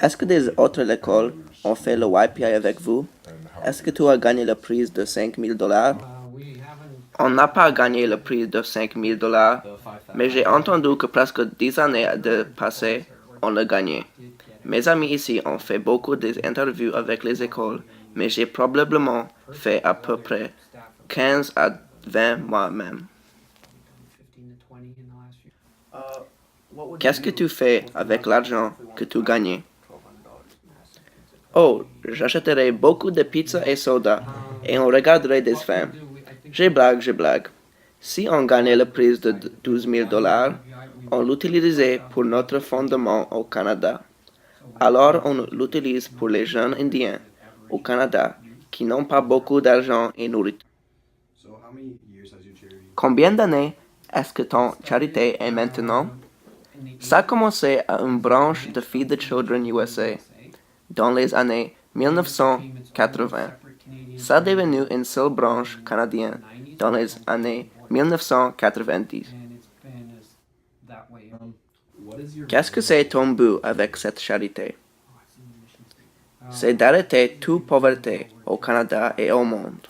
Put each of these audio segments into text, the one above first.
Est-ce que des autres écoles ont fait le YPI avec vous? Est-ce que tu as gagné le prix de $5,000? On n'a pas gagné le prix de $5,000, mais j'ai entendu que presque 10 années de passé, on l'a gagné. Mes amis ici ont fait beaucoup d'interviews avec les écoles, mais j'ai probablement fait à peu près 15 à 20 moi-même. Qu'est-ce que tu fais avec l'argent que tu gagnes? Oh, j'achèterai beaucoup de pizza et soda et on regarderait des films. Je blague. Si on gagnait le prix de $12,000, on l'utilisait pour notre fondement au Canada. Alors on l'utilise pour les jeunes indiens au Canada qui n'ont pas beaucoup d'argent et nourriture. Combien d'années est-ce que ton charité est maintenant? Ça a commencé à une branche de Feed the Children USA dans les années 1980. Ça est devenu une seule branche canadienne dans les années 1990. Qu'est-ce que c'est ton but avec cette charité? C'est d'arrêter toute pauvreté au Canada et au monde.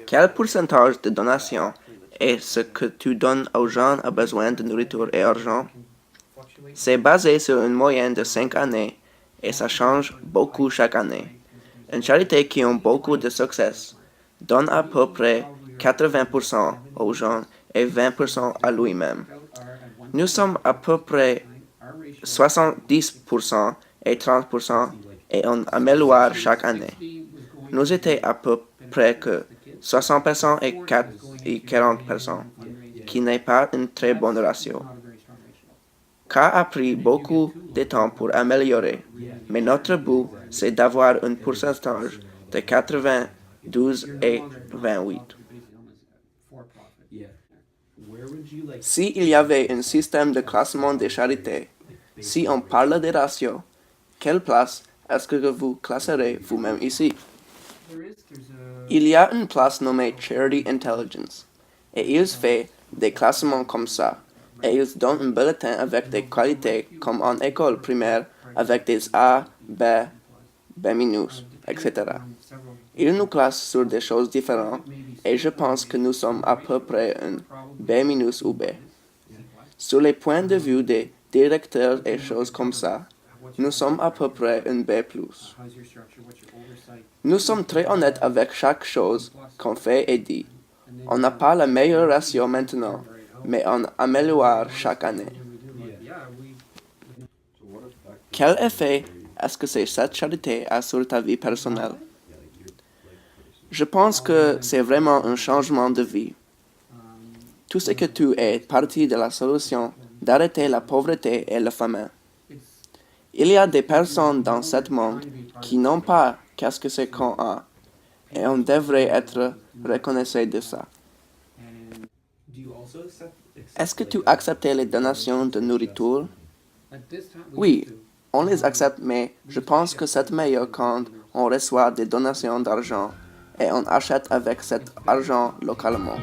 Quel pourcentage de donations est ce que tu donnes aux gens à besoin de nourriture et argent? C'est basé sur une moyenne de 5 années et ça change beaucoup chaque année. Une charité qui a beaucoup de succès donne à peu près 80% aux gens et 20% à lui-même. Nous sommes à peu près 70% et 30% et on améliore chaque année. Nous étions à peu près que 60% et 40%, qui n'est pas un très bon ratio. Ça a pris beaucoup de temps pour améliorer, mais notre but, c'est d'avoir un pourcentage de 92 et 28. S'il y avait un système de classement des charités, si on parle des ratios, quelle place est-ce que vous classerez vous-même ici? Il y a une place nommée Charity Intelligence, et ils font des classements comme ça, et ils donnent un bulletin avec des qualités comme en école primaire avec des A, B, B-, etc. Ils nous classent sur des choses différentes, et je pense que nous sommes à peu près un B- ou B. Sur les points de vue des directeurs et choses comme ça, nous sommes à peu près un B+. Nous sommes très honnêtes avec chaque chose qu'on fait et dit. On n'a pas le meilleur ratio maintenant, mais on améliore chaque année. Quel effet est-ce que cette charité a sur ta vie personnelle? Je pense que c'est vraiment un changement de vie. Tu sais que tu es partie de la solution d'arrêter la pauvreté et la famine. Il y a des personnes dans ce monde qui n'ont pas qu'est-ce que c'est qu'on a, et on devrait être reconnaissant de ça. Est-ce que tu acceptes les donations de nourriture? Oui, on les accepte, mais je pense que c'est meilleur quand on reçoit des donations d'argent et on achète avec cet argent localement.